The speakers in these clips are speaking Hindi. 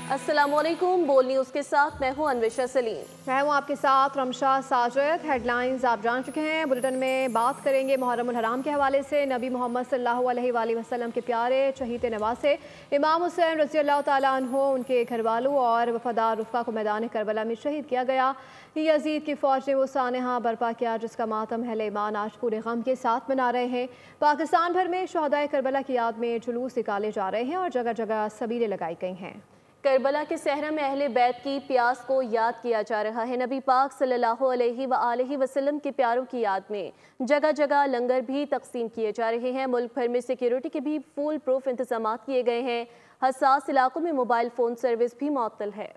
अस्सलामुअलैकुम। बोल न्यूज़ के साथ मैं हूं अनविशा सलीम। मैं हूं आपके साथ रमशा साजिद। हेडलाइंस आप जान चुके हैं। बुलेटिन में बात करेंगे मुहर्रम उल हराम के हवाले से। नबी मोहम्मद सल्लल्लाहु अलैहि वसल्लम के प्यारे चहीते नवासे इमाम हुसैन रज़ी अल्लाह तआला अन्हु, उनके घर वालों और वफादार रुफ़ा को मैदान करबला में शहीद किया गया। यजीद की फ़ौज ने वो सानहा बर्पा किया जिसका मातम अहले ईमान आज पूरे गम के साथ मना रहे हैं। पाकिस्तान भर में शहदाए करबला की याद में जुलूस निकाले जा रहे हैं और जगह जगह सबीलें लगाई गई हैं। करबला के सहरा में अहले बैत की प्यास को याद किया जा रहा है। नबी पाक सल्लल्लाहु अलैहि वसल्लम के प्यारों की याद में जगह जगह लंगर भी तकसीम किए जा रहे हैं। मुल्क भर में सिक्योरिटी के भी फुल प्रूफ इंतजाम किए गए हैं। हसास इलाकों में मोबाइल फ़ोन सर्विस भी मुअत्तल है।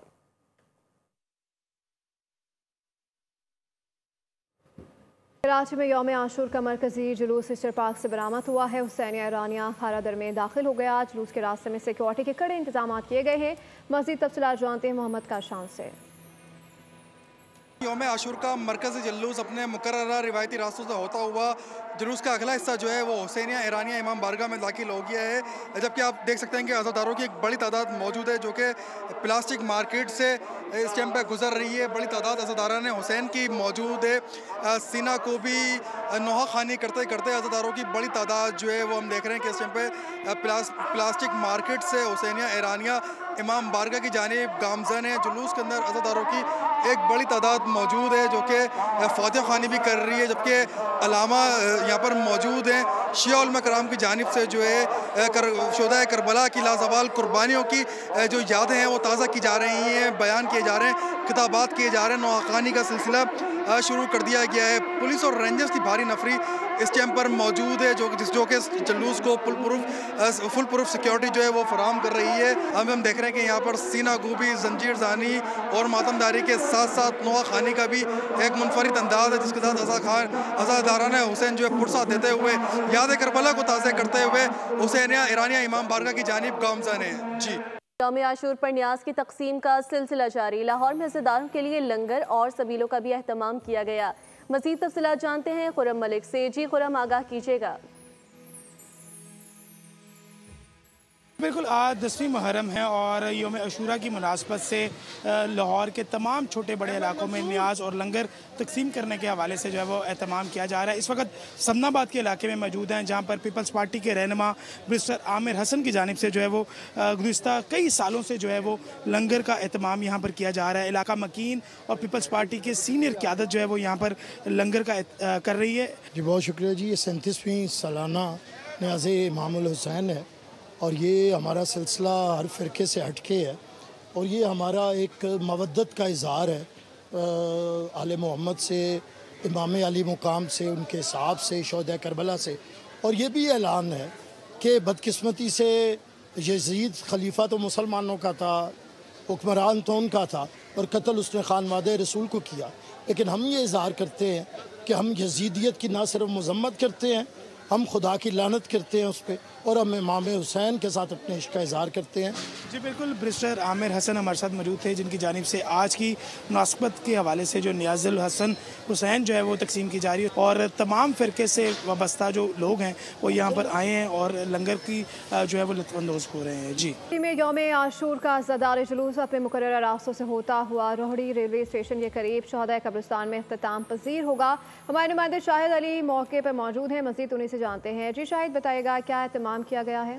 कराची में यौम आशूर का मरकजी जुलूस ईस्टर पार्क से बरामद हुआ है। हुसैनिया ईरानिया खारादर में दाखिल हो गया। जुलूस के रास्ते में सिक्योरिटी के कड़े इंतजाम किए गए हैं। मज़ीद तफसीलात जानते हैं मोहम्मद काशान से। यौम आशूर का मरकज़ी जुलूस अपने मुकर्ररा रिवायती रास्तों से होता हुआ जुलूस का अगला हिस्सा जो है वो हुसैनिया ईरानिया इमाम बारगाह में दाखिल हो गया है। जबकि आप देख सकते हैं कि अज़ादारों की एक बड़ी तादाद मौजूद है जो कि प्लास्टिक मार्केट से इस टाइम पर गुजर रही है। बड़ी तादाद अज़ादारान हुसैन की मौजूद है। सीना को भी नोहा खानी करते करते अज़ादारों की बड़ी तादाद जो है वो हम देख रहे हैं कि इस टाइम पर प्लास्टिक मार्केट से हुसैनिया ईरानिया इमाम बारगाह की जानिब गामज़न है। जुलूस के अंदर अज़ादारों की एक बड़ी तादाद मौजूद है जो कि फातिहा खानी भी कर रही है। जबकि अलामा यहाँ पर मौजूद हैं। शिया उलमा कराम की जानिब से जो है शोहदाए करबला की लाज़वाल कुर्बानियों की जो यादें हैं वो ताज़ा की जा रही हैं, बयान किए जा रहे हैं, खिताबात किए जा रहे हैं। नौखानी का सिलसिला शुरू कर दिया गया है। पुलिस और रेंजर्स की भारी नफरी इस टाइम पर मौजूद है जो कि जुलूस को फुल प्रूफ सिक्योरिटी जो है वो फराहम कर रही है। हम देख रहे हैं कि यहाँ पर सीना गोभी, जंजीर जानी और मातमदारी के साथ साथ नोहा खानी का भी एक मुनफरिद अंदाज है जिसके साथ अज़ादारान हुसैन जो है पुरसा देते हुए याद करबला को ताज़ा करते हुए हुसैनिया ईरानिया इमाम बारगाह की जानिब गामज़न है। जी, यौम आशूर पर न्याज की तकसीम का सिलसिला जारी। लाहौर में अज़ादारों के लिए लंगर और सबीलों का भी एहतमाम किया गया। मज़ीद तफसीलात जानते हैं खुरम मलिक से। जी खुरम, आगाह कीजिएगा। बिल्कुल, आज 10वीं मुहर्रम है और यौम आशूरा की मुनासबत से लाहौर के तमाम छोटे बड़े इलाकों में न्याज और लंगर तकसीम करने के हवाले से जो है वो एहतमाम किया जा रहा है। इस वक्त समनाबाद के इलाके में मौजूद हैं जहाँ पर पीपल्स पार्टी के रहनुमा मिस्टर आमिर हसन की जानिब से जो है वो गुज़िश्ता कई सालों से जो है वो लंगर का एहतमाम यहाँ पर किया जा रहा है। इलाका मकीन और पीपल्स पार्टी के सीनियर क़यादत जो है वो यहाँ पर लंगर का कर रही है। जी, बहुत शुक्रिया जी। ये 37वीं सालाना न्याज़ इमाम हुसैन है और ये हमारा सिलसिला हर फ़िरके से हटके है और ये हमारा एक मवद्दत का इज़हार है आले मोहम्मद से, इमाम अली मुकाम से, उनके साहब से, शोहदा करबला से। और ये भी ऐलान है कि बदकिस्मती से यजीद खलीफा तो मुसलमानों का था, हुक्मरान तो उनका था और कत्ल उसने खानवादे रसूल को किया। लेकिन हम ये इज़हार करते हैं कि हम यजीदियत की ना सिर्फ मज़म्मत करते हैं, हम खुदा की लानत करते हैं उस पर और हम इमाम हुसैन के साथ अपने इश्क का इज़हार करते हैं। जी बिल्कुल, बैरिस्टर आमिर हसन हमारे साथ मौजूद थे जिनकी जानिब से आज की मुनासबत के हवाले से जो न्याज़ुल हसन हुसैन जो है वो तकसीम की जा रही है और तमाम फ़िरके से वाबस्ता जो लोग हैं वो यहाँ पर आए हैं और लंगर की जो है वो लुत्फ़अंदोज़ हो रहे हैं। जी, में यौम आशूर का अज़ादार जुलूस अपने मुकर्ररा रास्तों से होता हुआ रोहड़ी रेलवे स्टेशन के करीब शहदाए कब्रिस्तान में इख्तिताम पज़ीर होगा। हमारे नुमाइंदे शाहिद अली मौके पर मौजूद हैं। मज़ीद उन्हीं से जानते हैं। जी शाहिद, बताइएगा क्या एहतमाम किया गया है?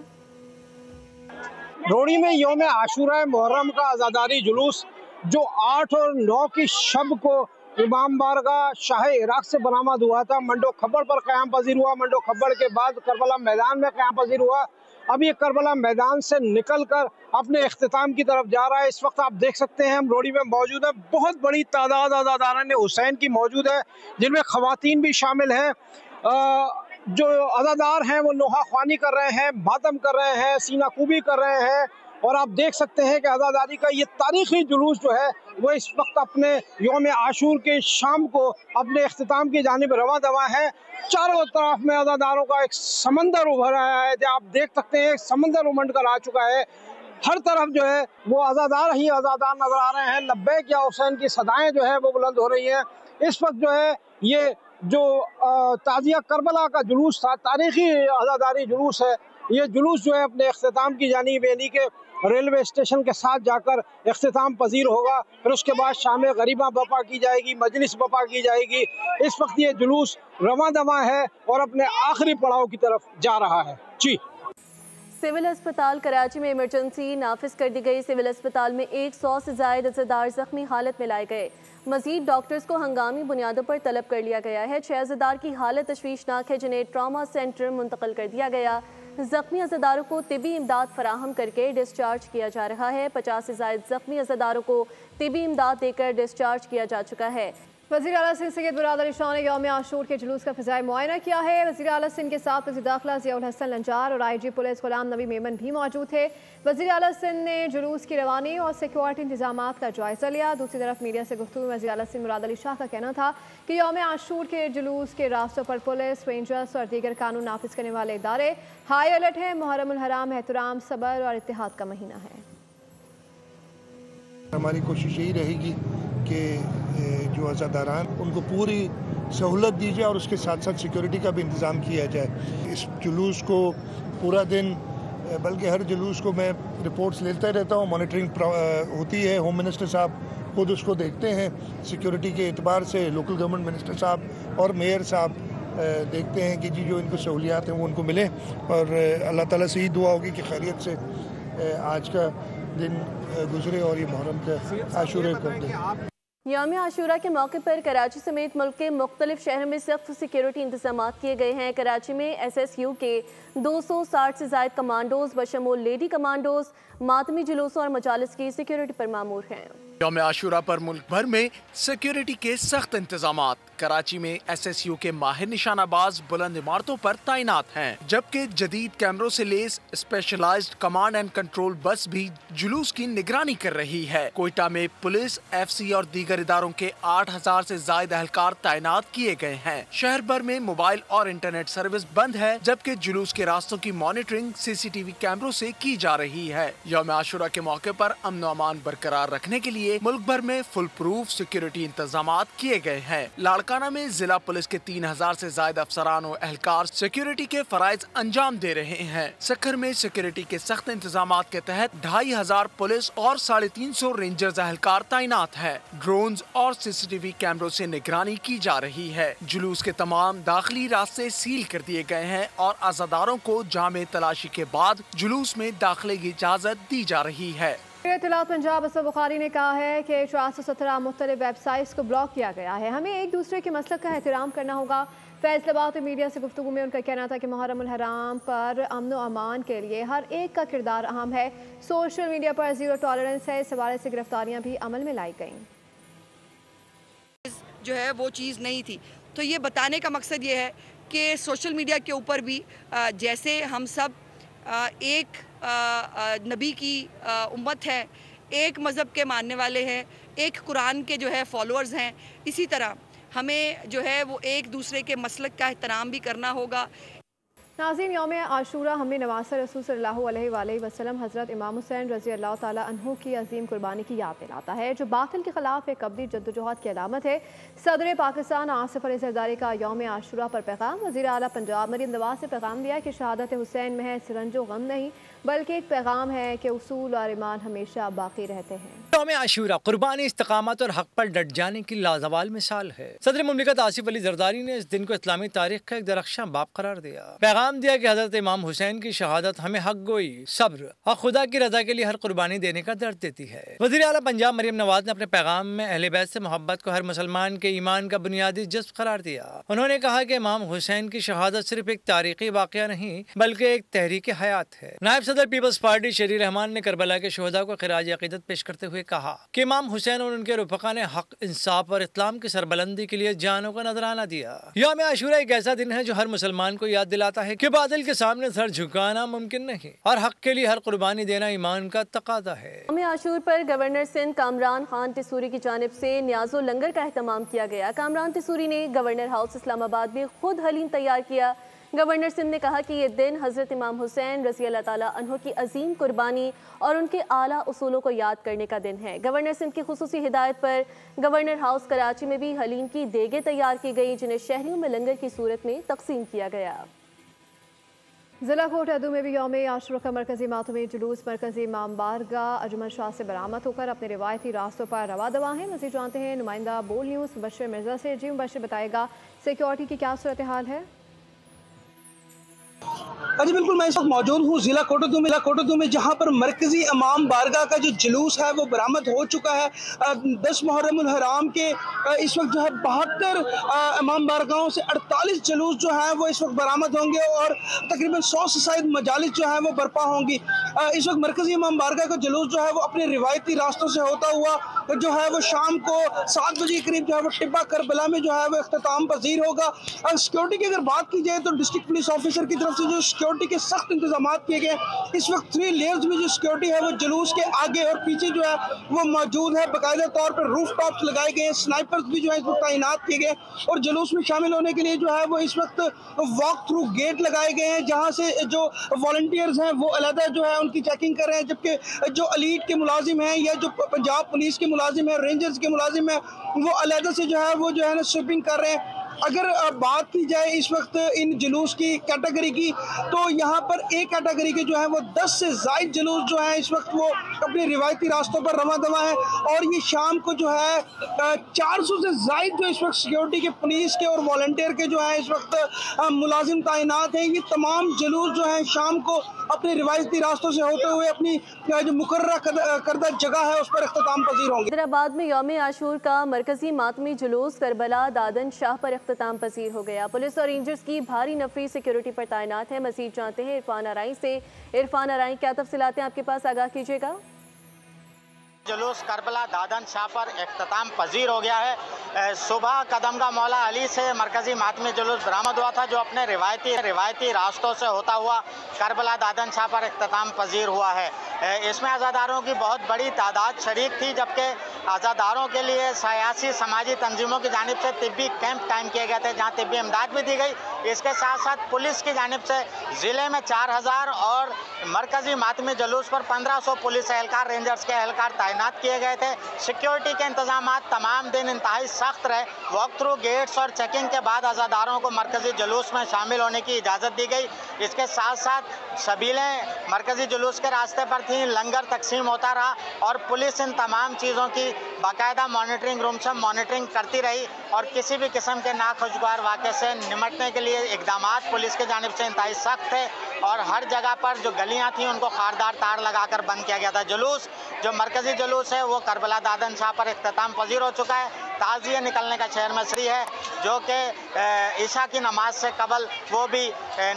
रोहड़ी में यौम आशूरा मुहर्रम का अज़ादारी जुलूस जो 8 और 9 की शब को इमाम बारगाह शाह इराक से बरामद हुआ था, मंडो खब्बड़ पर क़याम पज़ीर हुआ। मंडो खब्बड़ के बाद करबला मैदान में क़याम पज़ीर हुआ। अब ये करबला मैदान से निकल कर अपने इख्तिताम की तरफ जा रहा है। इस वक्त आप देख सकते हैं हम रोहड़ी में मौजूद है। बहुत बड़ी तादाद अज़ादारान हुसैन की मौजूद है जिनमें ख़वातीन भी शामिल हैं। जो अज़ादार हैं वो नोहा ख्वानी कर रहे हैं, मातम कर रहे हैं, सीना कुबी कर रहे हैं और आप देख सकते हैं कि अज़ादारी का ये तारीख़ी जुलूस जो है वो इस वक्त अपने यौम आशूर के शाम को अपने इख्तिताम की जानिब रवा दवा है। चारों तरफ में अज़ादारों का एक समंदर उभर आया है। जो आप देख सकते हैं समंदर उमड़ कर आ चुका है। हर तरफ जो है वो अज़ादार ही अज़ादार नजर आ रहे हैं। लब्बैक या हुसैन की सदाएं जो है वो बुलंद हो रही हैं। इस वक्त जो है ये जो ताज़िया करबला का जुलूस था, तारीख़ी अज़ादारी जुलूस है, ये जुलूस जो है अपने अख्ताम की जानिब यानी कि रेलवे स्टेशन के साथ जाकर अख्ताम पजीर होगा। फिर उसके बाद शाम गरीबा बपा की जाएगी, मजलिस बपा की जाएगी। इस वक्त ये जुलूस रवां दवां है और अपने आखिरी पड़ाव की तरफ जा रहा है। जी। सिविल अस्पताल कराची में इमरजेंसी नाफिज कर दी गई। सिविल अस्पताल में 100 से ज्यादा अज़ादार जख्मी हालत में लाए गए। मजीद डॉक्टर्स को हंगामी बुनियादों पर तलब कर लिया गया है। 6 अज़ादार की हालत तशवीशनाक है जिन्हें ट्रामा सेंटर मुंतकिल कर दिया गया। जख्मी अज़ादारों को तिबी इमदाद फराहम करके डिस्चार्ज किया जा रहा है। 50 से ज्यादा जख्मी अज़ादारों को तिबी इमदाद देकर डिस्चार्ज किया जा चुका है। वज़ीर आला सिंध सैयद मुराद अली शाह ने यौम आशूर के जुलूस का फ़िज़ाई मुआयना किया है। वज़ीर आला सिंध के साथ वज़ीर दाखिला ज़ियाउल हसन लंजार और IG पुलिस गुलाम नबी मेमन भी मौजूद थे। वज़ीर आला सिंध ने जुलूस की रवानी और सिक्योरिटी इंतजामात का जायज़ा लिया। दूसरी तरफ मीडिया से गुफ्तगू में वज़ीर आला सिंध मुराद अली शाह का कहना था कि यौम आशूर के जुलूस के रास्तों पर पुलिस, रेंजर्स और दीगर कानून नाफिज करने वाले इदारे हाई अलर्ट हैं। मुहर्रम उल हराम एहतराम, सब्र और इत्तेहाद का महीना है। हमारी कोशिश यही रहेगी कि जो अज़ादारान उनको पूरी सहूलत दी जाए और उसके साथ साथ सिक्योरिटी का भी इंतज़ाम किया जाए। इस जुलूस को पूरा दिन, बल्कि हर जुलूस को मैं रिपोर्ट्स लेता रहता हूँ, मॉनिटरिंग होती है। होम मिनिस्टर साहब खुद उसको देखते हैं। सिक्योरिटी के एतबार से लोकल गवर्नमेंट मिनिस्टर साहब और मेयर साहब देखते हैं कि जी जो इनको सहूलियात हैं वो उनको मिले। और अल्लाह ताला से ही दुआ होगी कि खैरियत से आज का दिन गुजरे और ये मुहर्रम का आशूरा कर दें। यौम आशूरा के मौके पर कराची समेत मुल्क के मुख्तलिफ शहरों में सख्त सिक्योरिटी इंतजाम किए गए हैं। कराची में SSU के 260 से ज्यादा कमांडोज बशमूल लेडी कमांडोज मातमी जुलूसों और मजालिस की सिक्योरिटी पर मामूर हैं। यौम आशूरा पर मुल्क भर में सिक्योरिटी के सख्त इंतजामात। कराची में SSU के माहिर निशानाबाज बुलंद इमारतों पर तैनात हैं, जबकि जदीद कैमरों से लेस specialised command and control bus भी जुलूस की निगरानी कर रही है। कोयटा में पुलिस, FC और दीगर इदारों के 8000 से ज्यादा एहलकार तैनात किए गए हैं। शहर भर में मोबाइल और इंटरनेट सर्विस बंद है, जबकि जुलूस के रास्तों की मॉनिटरिंग CCTV कैमरों से की जा रही है। यौम आशूरा के मौके पर अमन अमान बरकरार रखने के लिए मुल्क भर में फुल प्रूफ सिक्योरिटी इंतजामात किए गए हैं। लाड़काना में जिला पुलिस के 3000 से ज्यादा अफसरान और एहलकार सिक्योरिटी के फराइज अंजाम दे रहे हैं। सखर में सिक्योरिटी के सख्त इंतजामात के तहत 2500 पुलिस और 350 रेंजर्स एहलकार तैनात है। ड्रोन्स और CCTV कैमरों से निगरानी की जा रही है। जुलूस के तमाम दाखिली रास्ते सील कर दिए गए हैं और अज़ादारों को जामे तलाशी के बाद जुलूस में दाखिले की इजाजत दी जा रही है। इत्तलात पंजाब असद बुखारी ने कहा है कि 417 मुख्तलिफ वेबसाइट्स को ब्लॉक किया गया है। हमें एक दूसरे के मसलक का एहतराम करना होगा। फैसलाबाद में मीडिया से गुफ्तगू में उनका कहना था कि मुहर्रम उल हराम पर अमन व अमान के लिए हर एक का किरदार अहम है। सोशल मीडिया पर ज़ीरो टॉलरेंस है। इस हवाले से गिरफ्तारियाँ भी अमल में लाई गईं। जो है वो चीज़ नहीं थी। तो ये बताने का मकसद ये है कि सोशल मीडिया के ऊपर भी जैसे हम सब एक नबी की उम्मत है, एक मज़हब के मानने वाले हैं, एक कुरान के जो है फॉलोअर्स हैं, इसी तरह हमें जो है वो एक दूसरे के मसलक का एहतराम भी करना होगा। नाज़रीन, यौम आशूरा हमें नवासा रसूल सल्लल्लाहु अलैहि वसल्लम हज़रत इमाम हुसैन रज़ी अल्लाह ताला अन्हु की अजीम कुर्बानी की याद दिलाता है, जो बातिल के खिलाफ एक अब्दी जद्दोजहद की अलामत है। सदर पाकिस्तान आसिफ अली ज़रदारी का यौम आशूरा पर पैगाम। वज़ीर आला पंजाब मरीम नवाज से पैगाम दिया कि शहादत हुसैन में है रंजो गम नहीं, बल्कि एक पैगाम है कि उसूल और ईमान हमेशा बाकी रहते हैं। यौम आशूरा कुर्बानी, इस्तिकामत और हक पर डट जाने की लाजवाल मिसाल है। सदर मुमलिकत आसिफ अली जरदारी ने इस दिन को इस्लामी तारीख का एक दरख्शां बाब करार दिया। पैगाम दिया कि हजरत इमाम हुसैन की शहादत हमें हक गोई, सब्र और खुदा की रजा के लिए हर कुर्बानी देने का दर्द देती है। वज़ीर आला पंजाब मरीम नवाज ने अपने पैगाम में अहले बैत से मोहब्बत को हर मुसलमान के ईमान का बुनियादी जज्ब करार दिया। उन्होंने कहा कि इमाम हुसैन की शहादत सिर्फ एक तारीखी वाक़या नहीं, बल्कि एक तहरीक हयात है। नायब सदर पीपल्स पार्टी शरीर रहमान ने करबला के शोहदा को खिराज अक़ीदत पेश करते हुए कहा कि इमाम हुसैन और उनके रुफ़क़ा ने हक, इंसाफ और इस्लाम की सरबलंदी के लिए जानों का नजराना दिया। यौम आशूरा एक ऐसा दिन है जो हर मुसलमान को याद दिलाता है कि बातिल के सामने सर झुकाना मुमकिन नहीं और हक के लिए हर कुर्बानी देना ईमान का तकादा है। यौम आशूर पर गवर्नर सिंध कामरान खान तिसूरी की जानिब से न्याज़ो लंगर का एहतमाम किया गया। कामरान तिसूरी ने गवर्नर हाउस इस्लामाबाद में खुद हलीम तैयार किया। गवर्नर सिंध ने कहा कि ये दिन हज़रत इमाम हुसैन रज़ी अल्लाह ताला अन्हु की अजीम कुर्बानी और उनके आला उसूलों को याद करने का दिन है। गवर्नर सिंध की खुसूसी हिदायत पर गवर्नर हाउस कराची में भी हलीम की देगे तैयार की गई, जिन्हें शहरियों में लंगर की सूरत में तकसीम किया गया। जिला कोटअदू में भी यौम आशूरा का मरकजी मातमी जुलूस मरकजी इमाम बारगाह अजमल शाह से बरामद होकर अपने रिवायती रास्तों पर रवा दवा है। मज़ीद जानते हैं नुमाइंदा बोल न्यूज़ मुबशर मिर्जा से। जी मुबशर, बताएगा सिक्योरिटी की क्या सूरत हाल है? जी बिल्कुल, मैं इस वक्त मौजूद हूँ जिला कोटअदू में जहाँ पर मरकजी इमाम बारगाह का जो जुलूस है वो बरामद हो चुका है। 10 मुहर्रम उल हराम के इस वक्त जो है 72 इमाम बारगाहों से 48 जुलूस जो है वो इस वक्त बरामद होंगे और तकरीबन 100 से ज़ायद मजालिस जो है वो बर्पा होंगी। इस वक्त मरकजी इमाम बारगाह का जुलूस जो है वो अपने रिवायती रास्तों से होता हुआ जो है वो शाम को 7 बजे के करीब जो है वो टिब्बा करबला में जो है वो इख्तिताम पजीर होगा। सिक्योरिटी की अगर बात की जाए तो डिस्ट्रिक्ट पुलिस ऑफिसर की तरफ से जो सिक्योरिटी के सख्त इंतजाम किए गए। इस वक्त 3 लेयर्स में जो सिक्योरिटी है वो जुलूस के आगे और पीछे जो है वो मौजूद है। बाकायदा तौर पर रूफ टॉप्स लगाए गए हैं, स्नाइपर्स भी जो है इस वक्त तैनात किए गए और जुलूस में शामिल होने के लिए जो है वो इस वक्त वॉक थ्रू गेट लगाए गए हैं, जहाँ से जो वॉलंटियर्स हैं वो अलहदा जो है उनकी चेकिंग कर रहे हैं, जबकि जो एलीट के मुलाजिम हैं या जो पंजाब पुलिस के मुलाजिम हैं, रेंजर्स के मुलाजिम हैं, वो अलहदा से जो है ना स्वीपिंग कर रहे हैं। अगर बात की जाए इस वक्त इन जुलूस की कैटेगरी की, तो यहाँ पर एक कैटेगरी के जो है वो 10 से ज़ायद जुलूस जो है इस वक्त वो अपने रिवायती रास्तों पर रवा दवा है और ये शाम को जो है 400 से ज़ायद जो इस वक्त सिक्योरिटी के, पुलिस के और वॉलंटियर के जो है इस वक्त मुलाजिम तैनात हैं। ये तमाम जुलूस जो है शाम को अपने रिवायती रास्तों से होते हुए अपनी जो मुकर्रर करदा जगह है उस पर इख्तिताम पजीर होंगे। हैदराबाद में यौम आशूर का मरकजी मातमी जुलूस करबला दादन शाह पर इख्तिताम पजीर हो गया। पुलिस और रेंजर्स की भारी नफरी सिक्योरिटी पर तैनात है। मज़ीद जानते हैं इरफान अराई से। इरफान अराई, क्या तफसीलात हैं आपके पास, आगाह कीजिएगा। जुलूस करबला दादन शाह पर इख्तिताम पजीर हो गया है। सुबह कदमगाह मौला अली से मरकजी मातमी जुलूस बरामद हुआ था जो अपने रिवायती रास्तों से होता हुआ करबला दादन शाह पर इख्तिताम पजीर हुआ है। इसमें आज़ादारों की बहुत बड़ी तादाद शरीक थी, जबकि आज़ादारों के लिए सियासी समाजी तंजीमों की जानिब से तिब्बी कैंप कायम किए गए थे जहाँ तिब्बी इमदाद भी दी गई। इसके साथ साथ पुलिस की जानिब से ज़िले में 4000 और मरकजी मातमी जुलूस पर 1500 पुलिस एहलकार, रेंजर्स के एहलकार तैनात किए गए थे। सिक्योरिटी के इंतजाम तमाम दिन इंतहाई सख्त रहे। वॉक थ्रू गेट्स और चेकिंग के बाद आज़ादारों को मरकजी जुलूस में शामिल होने की इजाज़त दी गई। इसके साथ साथ सबीलें मरकजी जुलूस के रास्ते पर थीं, लंगर तकसीम होता रहा और पुलिस इन तमाम चीज़ों की बाकायदा मॉनिटरिंग रूम से मॉनिटरिंग करती रही और किसी भी किस्म के नाखुशगवार वाक़े से निमटने के लिए इक़दाम पुलिस की जानिब से इंतहाई सख्त थे और हर जगह पर जो गलियाँ थीं उनको खारदार तार लगाकर बंद किया गया था। जुलूस जो मरकजी जुलूस है वो करबला दादन शाह पर इख्तिताम पजीर हो चुका है। ताज़िया निकलने का शहर में सरी है जो कि ईशा की नमाज से कबल वो भी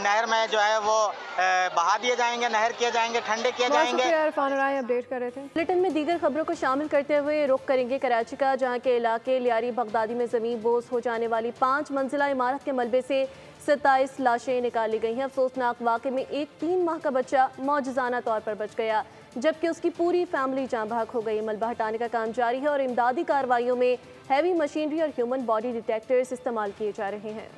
नहर में जो है वो बहा दिए जाएंगे, नहर किए जाएंगे, ठंडे किए जाएंगे। अपडेट कर रहे थे। बुलेटिन में दीगर खबरों को शामिल करते हुए रुख करेंगे कराची का, जहाँ के इलाके लियारी बगदादी में ज़मीन बोझ हो जाने वाली 5 मंजिला इमारत के मलबे से 27 लाशें निकाली गई हैं। अफसोसनाक वाक़े में एक 3 माह का बच्चा मौजज़ाना तौर पर बच गया, जबकि उसकी पूरी फैमिली जाँ बहक हो गई। मलबा हटाने का काम जारी है और इमदादी कार्रवाइयों में हैवी मशीनरी और ह्यूमन बॉडी डिटेक्टर्स इस्तेमाल किए जा रहे हैं।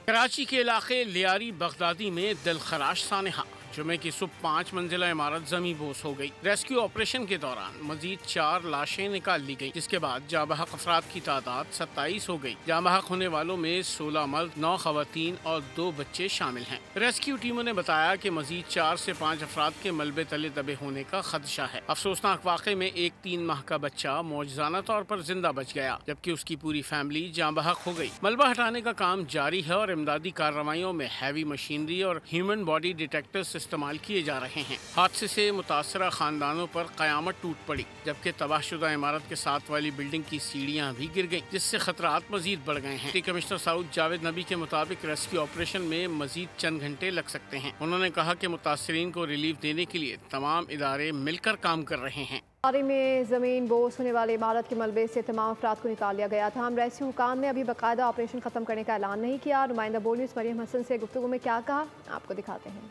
कराची के इलाके लियारी बगदादी में दिलखराश सानहा जुमे की सुबह 5 मंजिला इमारत जमी बोस हो गई। रेस्क्यू ऑपरेशन के दौरान मजीद 4 लाशें निकाल ली गई, जिसके बाद जाँ बहक अफराद की तादाद 27 हो गई। जाँ बहक होने वालों में 16 मर्द, 9 खवातीन और 2 बच्चे शामिल हैं। रेस्क्यू टीमों ने बताया कि मजीद 4 से 5 अफराद के मलबे तले दबे होने का खदशा है। अफसोसनाक वाक़े में एक 3 माह का बच्चा मौजज़ाना तौर पर जिंदा बच गया, जबकि उसकी पूरी फैमिली जाँ बहक हो गई। मलबा हटाने का काम जारी है और इमदादी कार्रवाइयों में हैवी मशीनरी और ह्यूमन बॉडी डिटेक्टर्स इस्तेमाल किए जा रहे हैं। हादसे से मुतासरा खानदानों पर कयामत टूट पड़ी, जबकि तबाहशुदा इमारत के साथ वाली बिल्डिंग की सीढ़ियां भी गिर गईं, जिससे खतरात मजीद बढ़ गए हैं। डिप्टी कमिश्नर साउथ जावेद नबी के मुताबिक रेस्क्यू ऑपरेशन में मजीद चंद घंटे लग सकते हैं। उन्होंने कहा कि मुतासरीन को रिलीफ देने के लिए तमाम इदारे मिलकर काम कर रहे हैं। लियारी में ज़मीन बोस होने वाली इमारत के मलबे से तमाम अफराद को निकाल लिया गया था। हम रेस्क्यू हुकाम ने अभी बाकायदा ऑपरेशन ख़त्म करने का ऐलान नहीं किया। नुमाइंदा बोल न्यूज़ मरियम हसन से गुफ्तगू में क्या कहा, आपको दिखाते हैं।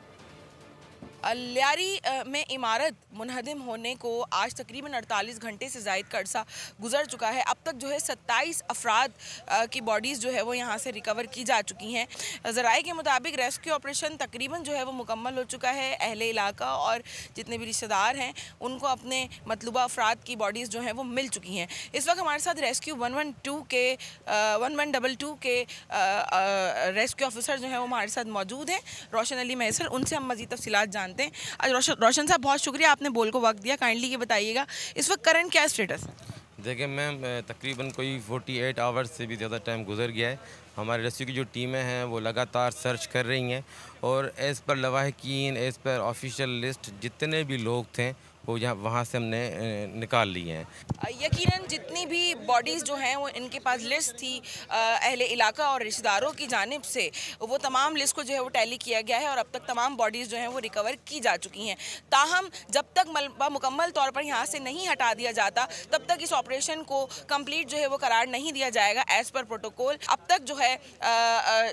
लियारी में इमारत मुनहदम होने को आज तकरीबन 48 घंटे से ज़ायद का अरसा गुजर चुका है। अब तक जो है 27 अफराद की बॉडीज़ जो है वो यहाँ से रिकवर की जा चुकी हैं। ज़राए के मुताबिक रेस्क्यू ऑपरेशन तकरीबन जो है वो मुकम्मल हो चुका है। अहले इलाका और जितने भी रिश्तेदार हैं उनको अपने मतलूबा अफराद की बॉडीज़ जो हैं वो मिल चुकी हैं। इस वक्त हमारे साथ रेस्क्यू 1122 के रेस्क्यू ऑफिसर जो हैं वो हमारे साथ मौजूद हैं, रोशन अली मैसर। उनसे हम मज़ीद तफसीलात जानते हैं। रोशन साहब, बहुत शुक्रिया, आपने बोल को वक्त दिया। काइंडली ये बताइएगा इस वक्त करंट क्या स्टेटस है? देखिए मैम, तकरीबन कोई 48 आवर्स से भी ज़्यादा टाइम गुजर गया है। हमारे रेस्क्यू की जो टीमें हैं वो लगातार सर्च कर रही हैं और एज़ पर लवाहकीन, एज़ पर ऑफिशियल लिस्ट जितने भी लोग थे वो यहाँ वहाँ से हमने निकाल लिए हैं। यकीनन जितनी भी बॉडीज़ जो हैं वो इनके पास लिस्ट थी अहले इलाका और रिश्तेदारों की जानिब से, वो तमाम लिस्ट को जो है वो टैली किया गया है और अब तक तमाम बॉडीज़ जो हैं वो रिकवर की जा चुकी हैं। ताहम जब तक मलबा मुकम्मल तौर पर यहाँ से नहीं हटा दिया जाता तब तक इस ऑपरेशन को कंप्लीट जो है वो करार नहीं दिया जाएगा एज़ पर प्रोटोकॉल। अब तक जो है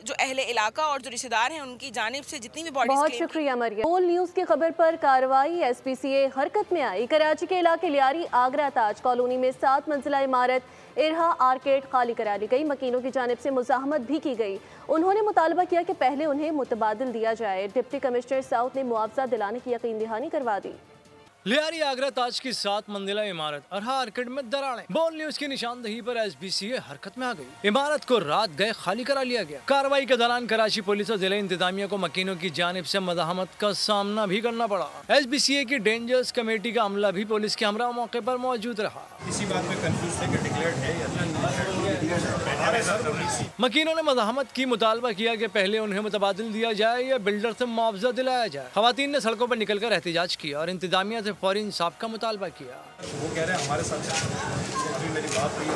जो अहले इलाका और जो रिश्तेदार हैं उनकी जानिब से जितनी भी बॉडीज़। बहुत शुक्रिया मरियम। बोल न्यूज़ की खबर पर कार्रवाई SPCA हरकत में आई। कराची के इलाके लियारी आगरा ताज कॉलोनी में 7 मंजिला इमारत इरहा आर्केड खाली करा ली गई। मकीनों की जानिब से मुज़ाहमत भी की गई। उन्होंने मुतालबा किया कि पहले उन्हें मुतबादिल दिया जाए। डिप्टी कमिश्नर साउथ ने मुआवजा दिलाने की यकीन दहानी करवा दी। लियारी आगरा ताज की 7 मंजिला इमारत अरहा आर्किड में दरारें। बोल न्यूज की निशानदही पर SPCA हरकत में आ गई। इमारत को रात गए खाली करा लिया गया। कार्रवाई के दौरान कराची पुलिस और जिला इंतजामिया को मकीनों की जानिब से मज़ाहमत का सामना भी करना पड़ा। SPCA की डेंजर्स कमेटी का अमला भी पुलिस के हमरा मौके पर मौजूद रहा। इसी बात में कंफ्यूज थे कि डिक्लेयर्ड है या नहीं। मकीनों ने मज़ाहमत की, मुतालबा किया कि पहले उन्हें मुतबादिल दिया जाए या बिल्डर से मुआवजा दिलाया जाए। खवातीन ने सड़कों पर निकलकर एहतजाज किया और इंतजामिया से फौरी इंसाफ का मुतालबा किया। वो कह रहे हैं हमारे साथ मेरी बात हुई।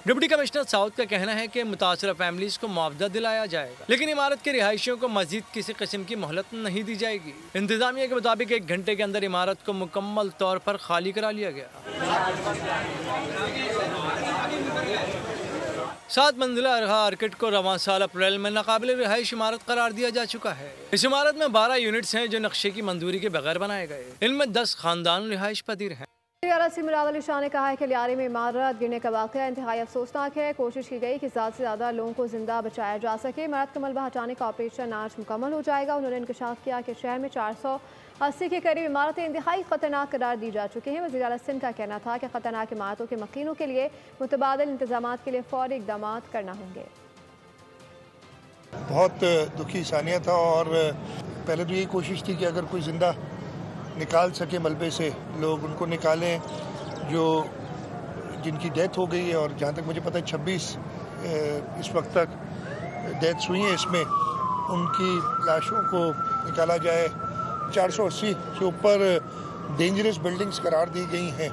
डिप्टी कमिश्नर साउथ का कहना है कि मुतासरा फैमिलीज को मुआवजा दिलाया जाएगा, लेकिन इमारत के रिहायशियों को मजीद किसी किस्म की मोहलत नहीं दी जाएगी। इंतजामिया के मुताबिक 1 घंटे के अंदर इमारत को मुकम्मल तौर पर खाली करा लिया गया। 7 मंजिला अरहा आर्किड को रवां साल अप्रैल में नाकाबिल रिहाइश इमारत करार दिया जा चुका है। इस इमारत में 12 यूनिट्स हैं जो नक्शे की मंजूरी के बगैर बनाए गए। इनमें 10 खानदान रिहाइश पजीर हैं। मुराद अली शाह ने कहा है कि लियारी में इमारत गिरने का वाक़या इंतहाई अफसोसनाक है। कोशिश की गई कि ज़्यादा से ज़्यादा लोगों को जिंदा बचाया जा सके। इमारत का मलबा हटाने का ऑपरेशन आज मुकम्मल हो जाएगा। उन्होंने इंकशाफ किया कि शहर में 480 के करीब इमारतें इंतहाई ख़तरनाक करार दी जा चुकी हैं। वज़ीर आला सिंध का कहना था कि ख़तरनाक इमारतों के मकीनों के लिए मुतबादिल इंतजाम के लिए फ़ौरी इक़दाम करना होंगे। बहुत दुखी सानिया था और पहले तो यही कोशिश थी कि अगर कोई ज़िंदा निकाल सके मलबे से लोग उनको निकालें जो जिनकी डेथ हो गई है। और जहाँ तक मुझे पता है 26 इस वक्त तक डेथ्स हुई हैं, इसमें उनकी लाशों को निकाला जाए। 480 से ऊपर डेंजरस बिल्डिंग्स करार दी गई हैं,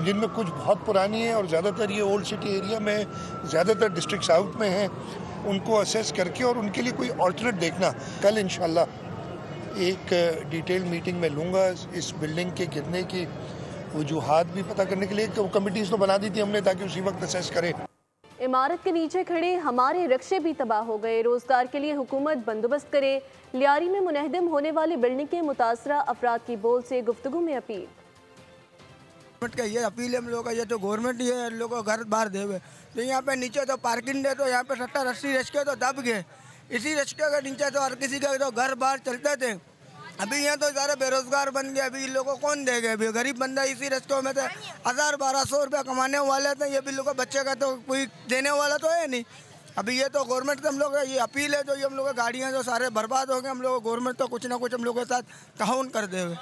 जिनमें कुछ बहुत पुरानी है और ज़्यादातर ये ओल्ड सिटी एरिया में, ज़्यादातर डिस्ट्रिक्ट साउथ में हैं। उनको असेस करके और उनके लिए कोई ऑल्टरनेट देखना। कल इंशाल्लाह एक डिटेल मीटिंग में लूँगा इस बिल्डिंग के गिरने की वजूहात भी पता करने के लिए। कमिटीज़ तो बना दी थी हमने ताकि उसी वक्त असेस करें। इमारत के नीचे खड़े हमारे रिक्शे भी तबाह हो गए। रोजगार के लिए हुकूमत बंदोबस्त करे। लियारी में मुनहदम होने वाली बिल्डिंग के मुतासरा अफराद की बोल से गुफ्तगू में अपील। गवर्नमेंट का ये अपील है हम लोग का, ये तो गवर्नमेंट ही है, लोगों को घर बाहर दे हुए। तो यहाँ पे नीचे तो पार्किंग दे, तो यहाँ पे 70-80 रिक्शे तो दब गए। इसी रिक्शे के नीचे तो हर किसी का तो घर बाहर चलते थे। अभी यहाँ तो सारे बेरोजगार बन गए। अभी इन लोगों को कौन देगा? अभी गरीब बंदा इसी रिक्शों में से 1000-1200 रुपया कमाने वाले थे। ये भी लोगों बच्चे का तो कोई देने वाला तो है नहीं। अभी ये तो गवर्नमेंट से हम लोग ये अपील है, जो ये हम लोग गाड़ियाँ जो सारे बर्बाद हो गए, हम लोग गवर्नमेंट तो कुछ ना कुछ हम लोग के साथ ताउन कर दे।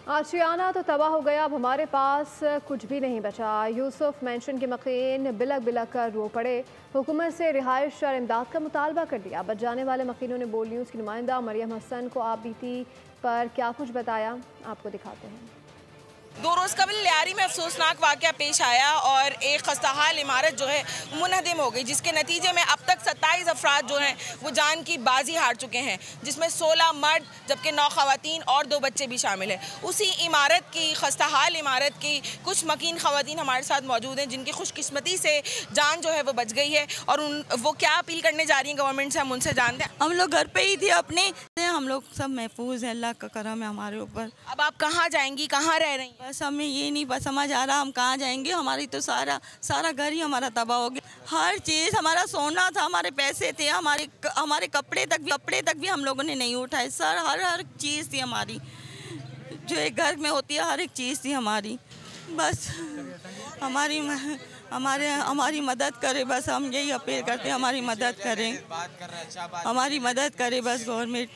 आशियाना तो तबाह हो गया, अब हमारे पास कुछ भी नहीं बचा। यूसुफ मेंशन के मकीन बिलक बिलक कर रो पड़े। हुकूमत से रिहाइश और इमदाद का मुतालबा कर दिया। बच जाने वाले मकीनों ने बोल न्यूज़ की नुमाइंदा मरियम हसन को आप बीती पर क्या कुछ बताया, आपको दिखाते हैं। 2 रोज़ कबल लियारी में अफसोसनाक वाक़या पेश आया और एक खस्ताहाल इमारत जो है मुनहदिम हो गई, जिसके नतीजे में अब तक 27 अफराद जो हैं वो जान की बाजी हार चुके हैं, जिसमें 16 मर्द जबकि 9 ख़वातीन और 2 बच्चे भी शामिल हैं। उसी इमारत की खस्ताहाल इमारत की कुछ मकीन ख़वातीन हमारे साथ मौजूद हैं जिनकी खुशकिस्मती से जान जो है वो बच गई है और वो क्या अपील करने जा रही हैं गवर्नमेंट से, हम उनसे जानते हैं। हम लोग घर पे ही थे अपने, हम लोग सब महफूज हैं, अल्लाह का करम है हमारे ऊपर। अब आप कहाँ जाएंगी, कहाँ रह रही हैं? बस हमें ये नहीं बस समझ आ रहा हम कहाँ जाएंगे, हमारी तो सारा घर ही हमारा तबाह हो गया। हर चीज़, हमारा सोना था, हमारे पैसे थे, हमारे कपड़े तक भी हम लोगों ने नहीं उठाए सर। हर चीज़ थी हमारी, जो एक घर में होती है हर एक चीज़ थी हमारी। बस हमारी मदद करे, बस हम यही अपील करते हैं, हमारी मदद करे बस गवर्नमेंट।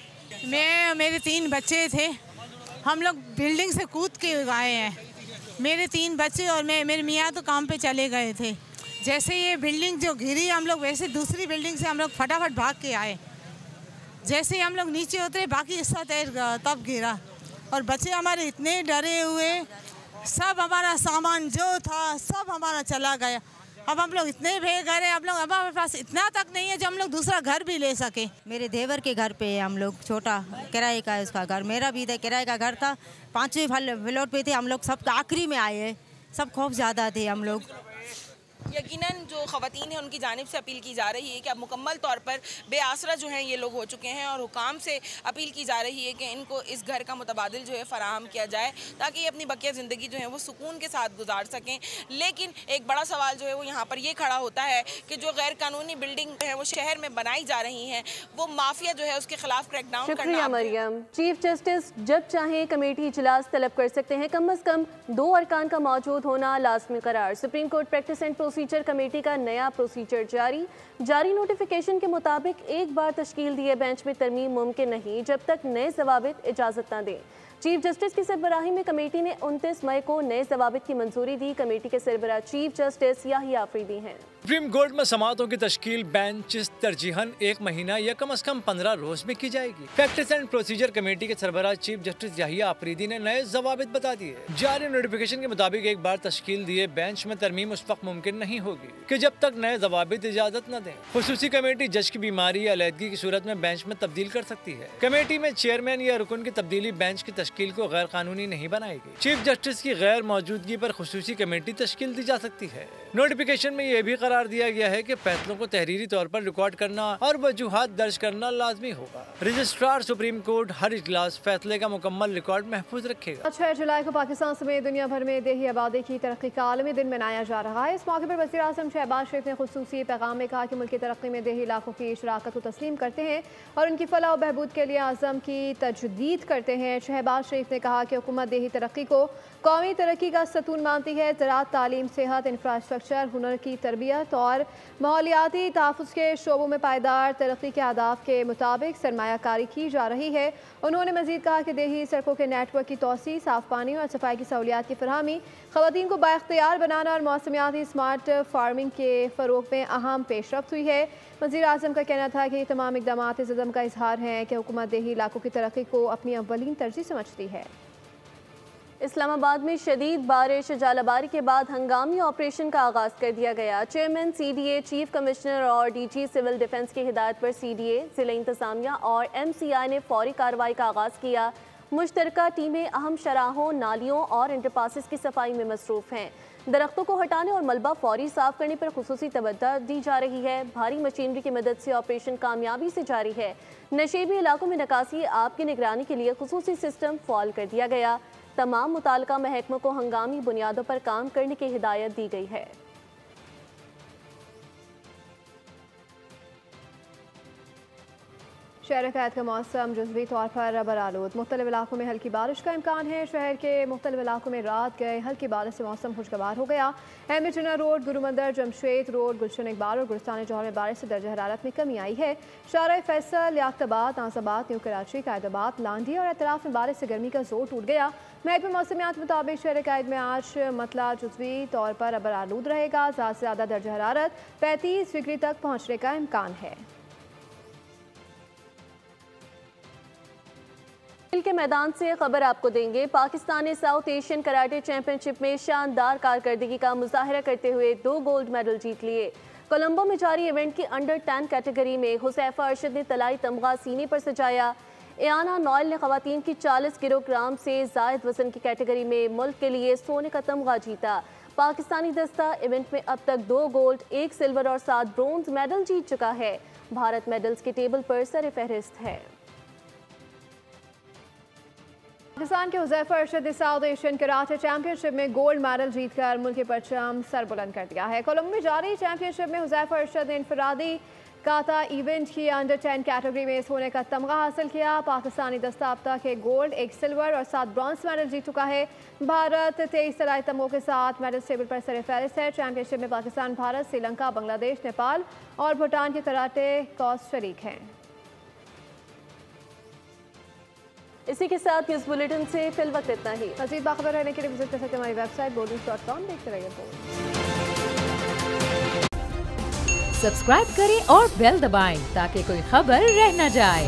मेरे 3 बच्चे थे, हम लोग बिल्डिंग से कूद के आए हैं। मेरे 3 बच्चे और मेरे मियाँ तो काम पे चले गए थे। जैसे ये बिल्डिंग जो घिरी हम लोग, वैसे दूसरी बिल्डिंग से हम लोग फटाफट भाग के आए। जैसे हम लोग नीचे उतरे बाकी हिस्सा तब गिरा और बच्चे हमारे इतने डरे हुए, सब हमारा सामान जो था सब हमारा चला गया। अब हम लोग इतने भय गए, अब हमारे पास इतना तक नहीं है जो हम लोग दूसरा घर भी ले सके। मेरे देवर के घर पे हम लोग, छोटा किराए का है उसका घर, मेरा भी था किराए का घर था, 5वीं फ्लोर पे थे हम लोग, सब आखिरी में आए, सब खौफ ज़्यादा थे हम लोग। यकीनन जो ख़वातीन हैं उनकी जानिब से अपील की जा रही है कि अब मुकम्मल तौर पर बेआसरा जो हैं ये लोग हो चुके हैं और हुकाम से अपील की जा रही है कि इनको इस घर का मुतबादिल जो है फ़राहम किया जाए ताकि ये अपनी बकिया ज़िंदगी जो है वो सुकून के साथ गुजार सकें। लेकिन एक बड़ा सवाल जो है वो यहाँ पर ये खड़ा होता है कि जो गैर कानूनी बिल्डिंग है वो शहर में बनाई जा रही हैं, वो माफिया जो है उसके खिलाफ क्रैकडाउन करना। शुक्रिया मरियम। चीफ जस्टिस जब चाहें कमेटी इजलास तलब कर सकते हैं, कम अज़ कम 2 अरकान का मौजूद होना लाजमी करार। Supreme court practice and procedure committee का नया प्रोसीजर जारी नोटिफिकेशन के मुताबिक एक बार तश्कील दिए बेंच में तरमीम मुमकिन नहीं जब तक नए ज़वाबित इजाज़त न दें। चीफ जस्टिस की सरबराही में कमेटी ने 29 मई को नए ज़वाबित की मंजूरी दी। कमेटी के सरबराह चीफ जस्टिस याहिया अफरीदी हैं। सुप्रीम कोर्ट में समाअतों की तश्कील बेंच तरजीहन 1 महीना या कम अज़ कम 15 रोज में की जाएगी। प्रैक्टिस एंड प्रोसीजर कमेटी के सरबराह चीफ जस्टिस याहिया अफरीदी ने नए ज़वाबित बता दिए। जारी नोटिफिकेशन के मुताबिक एक बार तश्कील दिए बेंच में तरमीम उस वक्त मुमकिन नहीं होगी कि जब तक नए ज़वाबित इजाज़त न दें। खुसूसी कमेटी जज की बीमारी या अलहदगी की सूरत में बेंच में तब्दील कर सकती है। कमेटी में चेयरमैन या रुकन की तब्दीली बेंच की तश्कील को गैर कानूनी नहीं बनाएगी। चीफ जस्टिस की गैर मौजूदगी पर खुसूसी कमेटी तश्कील दी जा सकती है। नोटिफिकेशन में यह भी करार दिया गया है कि फैसलों को तहरीरी तौर पर रिकॉर्ड करना और वजूहात दर्ज करना लाजमी होगा। रजिस्ट्रार सुप्रीम कोर्ट हर इजलास फैसले का मुकम्मल रिकॉर्ड महफूज रखेगा। 6 जुलाई को पाकिस्तान समेत दुनिया भर में देही आबादी की तरक्की का आलमी दिन मनाया जा रहा है। इस मौके पर वज़ीर आज़म शहबाज शरीफ ने खुसूसी पैगाम में कहा कि मुल्क की तरक्की में देही इलाकों की शराकत को तस्लीम करते हैं और उनकी फलाह व बहबूद के लिए आज़म की तजदीद करते हैं। शहबाज शरीफ ने कहा कि हुकूमत देही तरक्की को कौमी तरक्की का सतून मानती है। ज़राअत, तालीम, सेहत, इंफ्रास्ट्रक्चर, हुनर की तरबियत और माहौलियाती तहफ़्फ़ुज़ के शोबों में पायदार तरक्की के अहदाफ के मुताबिक सरमायाकारी की जा रही है। उन्होंने मज़ीद कहा कि देही सड़कों के नेटवर्क की तोसी, साफ़ पानी और सफाई की सहूलियात की फरहमी, ख़वातीन को बाइख्तियार बनाना और मौसमियाती स्मार्ट फार्मिंग के फ़रोग़ में अहम पेशरफ्त हुई है। वज़ीर आज़म का कहना था कि ये तमाम इक़दामात इस अज़म का इज़हार हैं कि हुकूमत देही इलाकों की तरक्की को अपनी अव्वलीन तरजीह समझती है। इस्लामाबाद में शदीद बारिश, जालाबारी के बाद हंगामी ऑपरेशन का आगाज़ कर दिया गया। चेयरमैन CDA, चीफ कमिश्नर और DG सिविल डिफेंस की हिदायत पर CDA, ज़िला इंतज़ामिया और MCI ने फौरी कार्रवाई का आगाज़ किया। मुश्तरका टीमें अहम शराहों, नालियों और इंटरपासेस की सफाई में मसरूफ़ हैं। दरख्तों को हटाने और मलबा फौरी साफ करने पर खुसूसी तवज्जो दी जा रही है। भारी मशीनरी की मदद से ऑपरेशन कामयाबी से जारी है। नशेबी इलाकों में निकासी आब की निगरानी के लिए खुसूसी सिस्टम फ़ाल कर दिया गया। तमाम मुताल्लिका महकमों को हंगामी बुनियादों पर काम करने की हिदायत दी गई है। शहर कैद का मौसम जुज़वी तौर पर बरालूद, मुख्तलिफ इलाकों में हल्की बारिश का इम्कान है। शहर के मुख्तलिफ इलाकों में रात गए हल्की बारिश से मौसम खुशगवार हो गया। अहमद जिन्ना रोड, गुरुमंदिर, जमशेद रोड, गुलशन इकबाल और गुलिस्तान जौहर में बारिश से दर्जा हरारत में कमी आई है। शारा फैसल, याकताबाद, नाजाबाद, न्यू कराची, कायदाबाद, लांधी और अतराफ में बारिश से गर्मी का जोर टूट गया। महकमे मौसमियात के मुताबिक शहर कैद में आज मतला जुज़वी तौर पर बरालूद रहेगा। ज़्यादा से ज़्यादा दर्जा हरारत 35 डिग्री तक पहुँचने का इम्कान है। खेल के मैदान से खबर आपको देंगे। पाकिस्तान ने साउथ एशियन कराटे चैंपियनशिप में शानदार कारकर्दगी का मुजाहरा करते हुए 2 गोल्ड मेडल जीत लिए। कोलंबो में जारी इवेंट की अंडर 10 कैटेगरी में हुसैफा अरशद ने तलाई तमगा सीने पर सजाया। एआना नॉयल ने खवातीन की 40 किलोग्राम से जायद वजन की कैटेगरी में मुल्क के लिए सोने का तमगा जीता। पाकिस्तानी दस्ता इवेंट में अब तक 2 गोल्ड, 1 सिल्वर और 7 ब्रोंज मेडल जीत चुका है। भारत मेडल्स के टेबल पर सरफहरिस्त है। पाकिस्तान के हुज़ैफा अरशद ने साउथ एशियन कराटे चैंपियनशिप में गोल्ड मेडल जीतकर मुल्क के परचम सर बुलंद कर दिया है। कोलंबो में जारी चैंपियनशिप में हुज़ैफा अरशद ने इनफरादी काता इवेंट की अंडर 10 कैटेगरी में सोने का तमगा हासिल किया। पाकिस्तानी दस्ता अब तक 1 गोल्ड, 1 सिल्वर और 7 ब्रॉन्ज मेडल जीत चुका है। भारत 23 तलाई तमगों के साथ मेडल टेबल पर सरफहरिस्त है। चैंपियनशिप में पाकिस्तान, भारत, श्रीलंका, बांग्लादेश, नेपाल और भूटान के कराटे कॉस शरीक हैं। इसी के साथ न्यूज़ बुलेटिन से फिल वक्त इतना ही। मज़ीद बाखबर रहने के लिए विजिट कर सकते हैं हमारी वेबसाइट boldnews.com। देखते रहिए बोल्ड। सब्सक्राइब करें और बेल दबाएं ताकि कोई खबर रह न जाए।